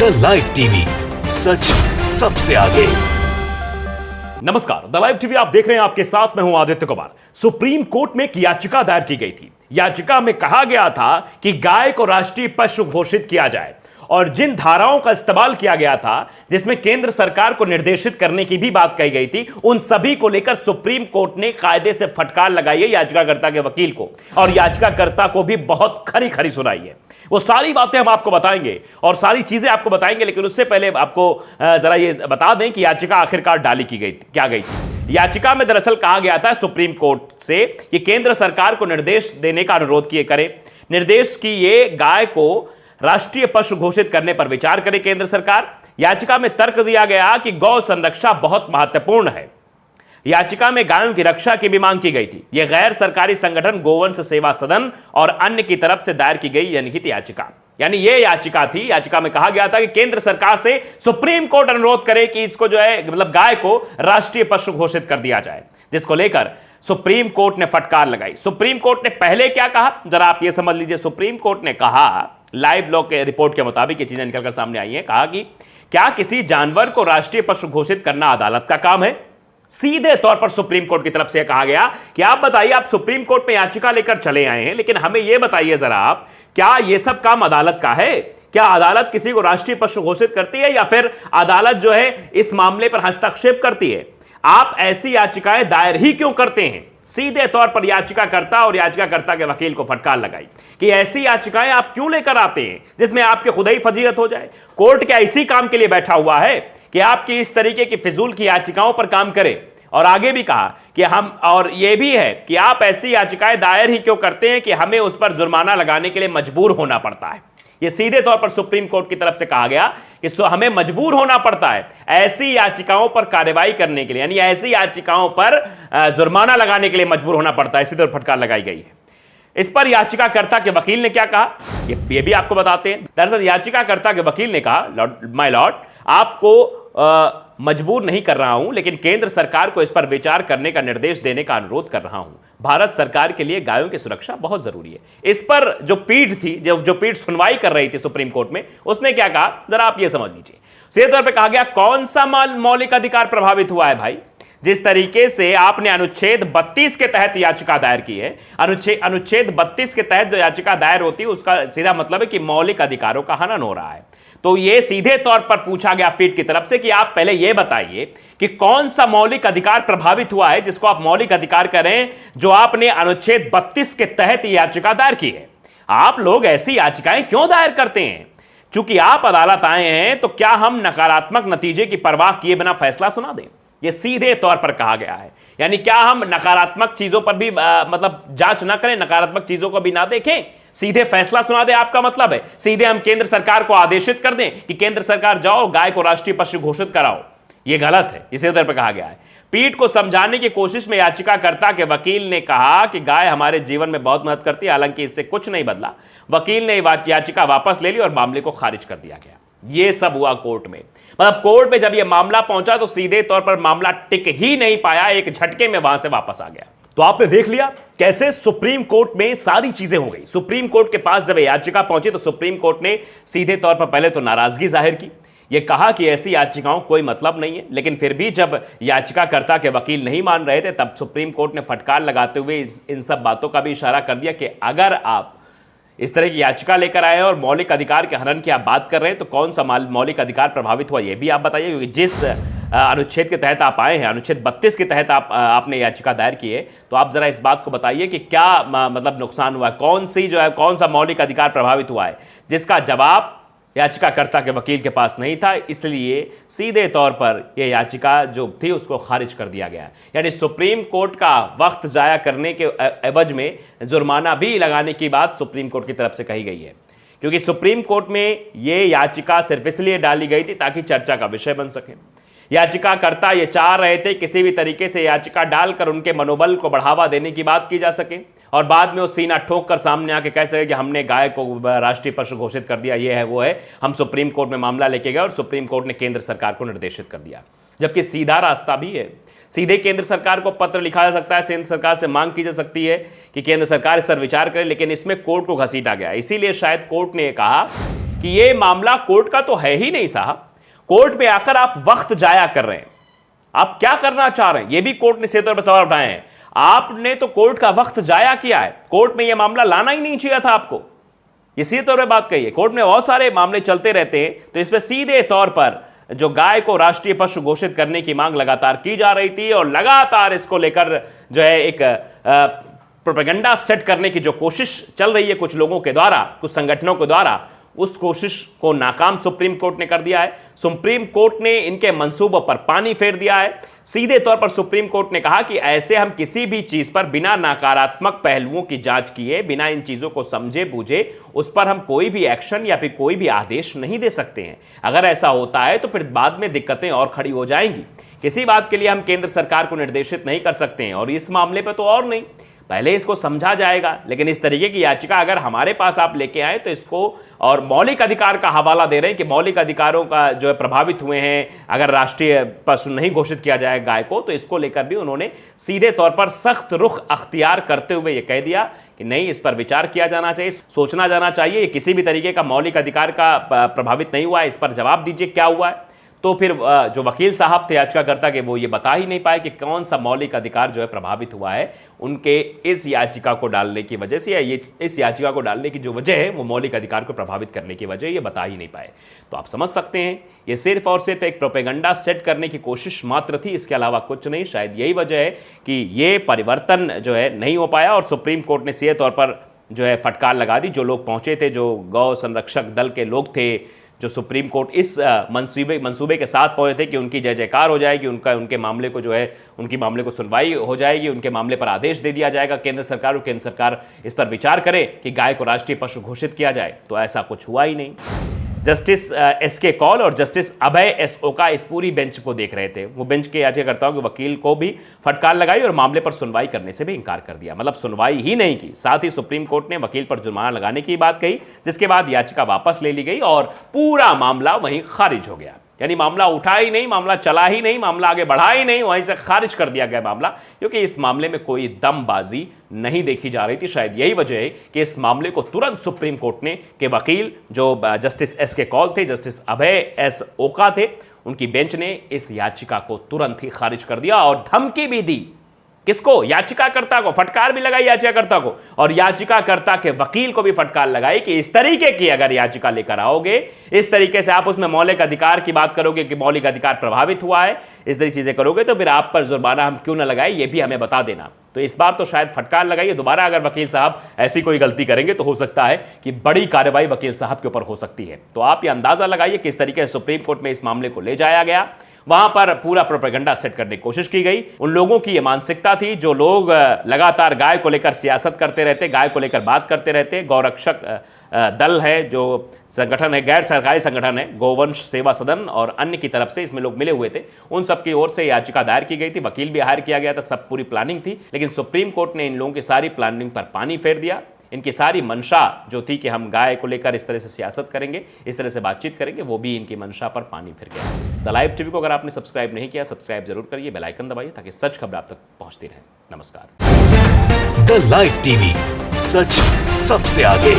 The live TV, सच सबसे आगे। नमस्कार, द लाइव टीवी आप देख रहे हैं। आपके साथ मैं हूं आदित्य कुमार। सुप्रीम कोर्ट में एक याचिका दायर की गई थी। याचिका में कहा गया था कि गाय को राष्ट्रीय पशु घोषित किया जाए और जिन धाराओं का इस्तेमाल किया गया था, जिसमें केंद्र सरकार को निर्देशित करने की भी बात कही गई थी, उन सभी को लेकर सुप्रीम कोर्ट ने कायदे से फटकार लगाई है याचिकाकर्ता के वकील को, और याचिकाकर्ता को भी बहुत खरी खरी सुनाई है। वो सारी बातें हम आपको बताएंगे और सारी चीजें आपको बताएंगे, लेकिन उससे पहले आपको जरा ये बता दें कि याचिका आखिरकार डाली की गई क्या गई थी। याचिका में दरअसल कहा गया था सुप्रीम कोर्ट से कि केंद्र सरकार को निर्देश देने का अनुरोध किए करे, निर्देश की ये गाय को राष्ट्रीय पशु घोषित करने पर विचार करे केंद्र सरकार। याचिका में तर्क दिया गया कि गौ संरक्षा बहुत महत्वपूर्ण है। याचिका में गायों की रक्षा की भी मांग की गई थी। यह गैर सरकारी संगठन गोवंश सेवा सदन और अन्य की तरफ से दायर की गई जनहित याचिका, यानी यह याचिका थी। याचिका में कहा गया था कि केंद्र सरकार से सुप्रीम कोर्ट अनुरोध करे कि इसको जो है मतलब गाय को राष्ट्रीय पशु घोषित कर दिया जाए, जिसको लेकर सुप्रीम कोर्ट ने फटकार लगाई। सुप्रीम कोर्ट ने पहले क्या कहा, जरा आप यह समझ लीजिए। सुप्रीम कोर्ट ने कहा, लाइव लॉ के रिपोर्ट के मुताबिक ये चीजें निकलकर सामने आई हैं, कहा कि क्या किसी जानवर को राष्ट्रीय पशु घोषित करना अदालत का काम है? सीधे तौर पर सुप्रीम कोर्ट की तरफ से कहा गया कि आप बताइए, आप सुप्रीम कोर्ट में याचिका लेकर चले आए हैं, लेकिन हमें यह बताइए जरा आप, क्या यह सब काम अदालत का है? क्या अदालत किसी को राष्ट्रीय पशु घोषित करती है या फिर अदालत जो है इस मामले पर हस्तक्षेप करती है? आप ऐसी याचिकाएं दायर ही क्यों करते हैं? सीधे तौर पर याचिकाकर्ता और याचिकाकर्ता के वकील को फटकार लगाई कि ऐसी याचिकाएं आप क्यों लेकर आते हैं जिसमें आपके खुद ही फजीहत हो जाए। कोर्ट क्या इसी काम के लिए बैठा हुआ है कि आपकी इस तरीके की फिजूल की याचिकाओं पर काम करे? और आगे भी कहा कि हम, और यह भी है कि आप ऐसी याचिकाएं दायर ही क्यों करते हैं कि हमें उस पर जुर्माना लगाने के लिए मजबूर होना पड़ता है। यह सीधे तौर पर सुप्रीम कोर्ट की तरफ से कहा गया कि हमें मजबूर होना पड़ता है ऐसी याचिकाओं पर कार्रवाई करने के लिए, यानी ऐसी याचिकाओं पर जुर्माना लगाने के लिए मजबूर होना पड़ता है। इसी तरह फटकार लगाई गई है। इस पर याचिकाकर्ता के वकील ने क्या कहा, ये भी आपको बताते हैं। दरअसल याचिकाकर्ता के वकील ने कहा, माय लॉर्ड, आपको मजबूर नहीं कर रहा हूं, लेकिन केंद्र सरकार को इस पर विचार करने का निर्देश देने का अनुरोध कर रहा हूं। भारत सरकार के लिए गायों की सुरक्षा बहुत जरूरी है। इस पर जो पीठ थी, जो पीठ सुनवाई कर रही थी सुप्रीम कोर्ट में, उसने क्या कहा, जरा आप ये समझ लीजिए। सीधे तौर पर कहा गया, कौन सा मौलिक अधिकार प्रभावित हुआ है भाई? जिस तरीके से आपने अनुच्छेद 32 के तहत याचिका दायर की है, अनुच्छेद 32 के तहत जो याचिका दायर होती है उसका सीधा मतलब है कि मौलिक अधिकारों का हनन हो रहा है। तो यह सीधे तौर पर पूछा गया पीठ की तरफ से कि आप पहले यह बताइए कि कौन सा मौलिक अधिकार प्रभावित हुआ है जिसको आप मौलिक अधिकार करें, जो आपने अनुच्छेद 32 के तहत याचिका दायर की है। आप लोग ऐसी याचिकाएं क्यों दायर करते हैं? चूंकि आप अदालत आए हैं, तो क्या हम नकारात्मक नतीजे की परवाह किए बिना फैसला सुना दें? यह सीधे तौर पर कहा गया है। यानी क्या हम नकारात्मक चीजों पर भी मतलब जांच ना करें, नकारात्मक चीजों को भी ना देखें, सीधे फैसला सुना दे? आपका मतलब है सीधे हम केंद्र सरकार को आदेशित कर दें कि केंद्र सरकार जाओ गाय को राष्ट्रीय पशु घोषित कराओ? यह गलत है। इसी तरह पर कहा गया है। पीठ को समझाने की कोशिश में याचिकाकर्ता के वकील ने कहा कि गाय हमारे जीवन में बहुत मदद करती है, हालांकि इससे कुछ नहीं बदला। वकील ने याचिका वापस ले ली और मामले को खारिज कर दिया गया। यह सब हुआ कोर्ट में। मतलब कोर्ट में जब यह मामला पहुंचा तो सीधे तौर पर मामला टिक ही नहीं पाया, एक झटके में वहां से वापस आ गया। तो आपने देख लिया कैसे सुप्रीम कोर्ट में सारी चीजें हो गई। सुप्रीम कोर्ट के पास जब याचिका पहुंची तो सुप्रीम कोर्ट ने सीधे तौर पर पहले तो नाराजगी जाहिर की। यह कहा कि ऐसी याचिकाओं कोई मतलब नहीं है, लेकिन फिर भी जब याचिकाकर्ता के वकील नहीं मान रहे थे, तब सुप्रीम कोर्ट ने फटकार लगाते हुए इन सब बातों का भी इशारा कर दिया कि अगर आप इस तरह की याचिका लेकर आए हैं और मौलिक अधिकार के हनन की आप बात कर रहे हैं, तो कौन सा मौलिक अधिकार प्रभावित हुआ, यह भी आप बताइए। क्योंकि जिस अनुच्छेद के तहत आप आए हैं, अनुच्छेद 32 के तहत आपने याचिका दायर की है, तो आप जरा इस बात को बताइए कि क्या मतलब नुकसान हुआ है, कौन सा मौलिक अधिकार प्रभावित हुआ है, जिसका जवाब याचिकाकर्ता के वकील के पास नहीं था। इसलिए सीधे तौर पर यह याचिका जो थी उसको खारिज कर दिया गया। यानी सुप्रीम कोर्ट का वक्त जाया करने के एवज में जुर्माना भी लगाने की बात सुप्रीम कोर्ट की तरफ से कही गई है, क्योंकि सुप्रीम कोर्ट में यह याचिका सिर्फ इसलिए डाली गई थी ताकि चर्चा का विषय बन सके। याचिकाकर्ता ये चाह रहे थे किसी भी तरीके से याचिका डालकर उनके मनोबल को बढ़ावा देने की बात की जा सके और बाद में वो सीना ठोक कर सामने आके कह सके कि हमने गाय को राष्ट्रीय पशु घोषित कर दिया, ये है वो है। हम सुप्रीम कोर्ट में मामला लेके गए और सुप्रीम कोर्ट ने केंद्र सरकार को निर्देशित कर दिया, जबकि सीधा रास्ता भी है। सीधे केंद्र सरकार को पत्र लिखा जा सकता है, केंद्र सरकार से मांग की जा सकती है कि केंद्र सरकार इस पर विचार करे, लेकिन इसमें कोर्ट को घसीटा गया। इसीलिए शायद कोर्ट ने कहा कि ये मामला कोर्ट का तो है ही नहीं साहब, कोर्ट में आकर आप वक्त जाया कर रहे हैं, आप क्या करना चाह रहे हैं, ये भी कोर्ट ने सीधे तौर पर सवाल उठाए हैं। आपने तो कोर्ट का वक्त जाया किया है, कोर्ट में यह मामला लाना ही नहीं चाहिए था आपको, ये सीधे तौर पर बात कही है। कोर्ट में बहुत सारे मामले चलते रहते हैं, तो इसमें सीधे तौर पर जो गाय को राष्ट्रीय पशु घोषित करने की मांग लगातार की जा रही थी और लगातार इसको लेकर जो है एक प्रोपेगेंडा सेट करने की जो कोशिश चल रही है कुछ लोगों के द्वारा, कुछ संगठनों के द्वारा, उस कोशिश को नाकाम सुप्रीम कोर्ट ने कर दिया है। सुप्रीम कोर्ट ने इनके मंसूबों पर पानी फेर दिया है। सीधे तौर पर सुप्रीम कोर्ट ने कहा कि ऐसे हम किसी भी चीज पर बिना नकारात्मक पहलुओं की जांच किए, बिना इन चीजों को समझे बूझे उस पर हम कोई भी एक्शन या फिर कोई भी आदेश नहीं दे सकते हैं। अगर ऐसा होता है तो फिर बाद में दिक्कतें और खड़ी हो जाएंगी। किसी बात के लिए हम केंद्र सरकार को निर्देशित नहीं कर सकते हैं, और इस मामले पर तो और नहीं, पहले इसको समझा जाएगा। लेकिन इस तरीके की याचिका अगर हमारे पास आप लेके आए तो इसको, और मौलिक अधिकार का हवाला दे रहे हैं कि मौलिक अधिकारों का जो है प्रभावित हुए हैं अगर राष्ट्रीय पशु नहीं घोषित किया जाए गाय को, तो इसको लेकर भी उन्होंने सीधे तौर पर सख्त रुख अख्तियार करते हुए ये कह दिया कि नहीं, इस पर विचार किया जाना चाहिए, सोचना जाना चाहिए, ये किसी भी तरीके का मौलिक अधिकार का प्रभावित नहीं हुआ है, इस पर जवाब दीजिए क्या हुआ है। तो फिर जो वकील साहब थे याचिकाकर्ता के, वो ये बता ही नहीं पाए कि कौन सा मौलिक अधिकार जो है प्रभावित हुआ है उनके इस याचिका को डालने की वजह से, या ये इस याचिका को डालने की जो वजह है वो मौलिक अधिकार को प्रभावित करने की वजह, ये बता ही नहीं पाए। तो आप समझ सकते हैं ये सिर्फ और सिर्फ एक प्रोपेगेंडा सेट करने की कोशिश मात्र थी, इसके अलावा कुछ नहीं। शायद यही वजह है कि ये परिवर्तन जो है नहीं हो पाया, और सुप्रीम कोर्ट ने सीधे तौर पर जो है फटकार लगा दी। जो लोग पहुंचे थे, जो गौ संरक्षक दल के लोग थे, जो सुप्रीम कोर्ट इस मंसूबे के साथ पहुंचे थे कि उनकी जय जयकार हो जाएगी, उनके मामले को जो है, उनकी मामले को सुनवाई हो जाएगी, उनके मामले पर आदेश दे दिया जाएगा केंद्र सरकार, और केंद्र सरकार इस पर विचार करे कि गाय को राष्ट्रीय पशु घोषित किया जाए, तो ऐसा कुछ हुआ ही नहीं। Justice SK. कौल और जस्टिस अभय एस ओका इस पूरी बेंच को देख रहे थे। वो बेंच के याचिकाकर्ताओं के वकील को भी फटकार लगाई और मामले पर सुनवाई करने से भी इनकार कर दिया, मतलब सुनवाई ही नहीं की। साथ ही सुप्रीम कोर्ट ने वकील पर जुर्माना लगाने की बात कही, जिसके बाद याचिका वापस ले ली गई और पूरा मामला वहीं खारिज हो गया। यानी मामला उठा ही नहीं, मामला चला ही नहीं, मामला आगे बढ़ा ही नहीं, वहीं से खारिज कर दिया गया मामला, क्योंकि इस मामले में कोई दमबाजी नहीं देखी जा रही थी। शायद यही वजह है कि इस मामले को तुरंत सुप्रीम कोर्ट ने के वकील जो जस्टिस एस.के. कौल थे, जस्टिस अभय एस ओका थे, उनकी बेंच ने इस याचिका को तुरंत ही खारिज कर दिया और धमकी भी दी। किसको? याचिकाकर्ता को। फटकार भी लगाई याचिकाकर्ता को, और याचिकाकर्ता के वकील को भी फटकार लगाई कि इस तरीके की अगर याचिका लेकर आओगे, इस तरीके से आप उसमें मौलिक अधिकार की बात करोगे कि मौलिक अधिकार प्रभावित हुआ है, इस तरह चीजें करोगे, तो फिर आप पर जुर्माना हम क्यों ना लगाए, ये भी हमें बता देना। तो इस बार तो शायद फटकार लगाइए। दोबारा अगर वकील साहब ऐसी कोई गलती करेंगे तो हो सकता है कि बड़ी कार्रवाई वकील साहब के ऊपर हो सकती है। तो आप ये अंदाजा लगाइए किस तरीके से सुप्रीम कोर्ट में इस मामले को ले जाया गया। वहां पर पूरा प्रोपेगेंडा सेट करने की कोशिश की गई। उन लोगों की ये मानसिकता थी जो लोग लगातार गाय को लेकर सियासत करते रहते, गाय को लेकर बात करते रहते। गौरक्षक दल है, जो संगठन है, गैर सरकारी संगठन है, गोवंश सेवा सदन और अन्य की तरफ से इसमें लोग मिले हुए थे, उन सब की ओर से याचिका दायर की गई थी। वकील भी हायर किया गया था, सब पूरी प्लानिंग थी। लेकिन सुप्रीम कोर्ट ने इन लोगों की सारी प्लानिंग पर पानी फेर दिया। इनकी सारी मंशा जो थी कि हम गाय को लेकर इस तरह से सियासत करेंगे, इस तरह से बातचीत करेंगे, वो भी इनकी मंशा पर पानी फिर गया। द लाइव टीवी को अगर आपने सब्सक्राइब नहीं किया, सब्सक्राइब जरूर करिए, बेल आइकन दबाइए ताकि सच खबर आप तक पहुंचती रहे। नमस्कार। द लाइव टीवी, सच सबसे आगे।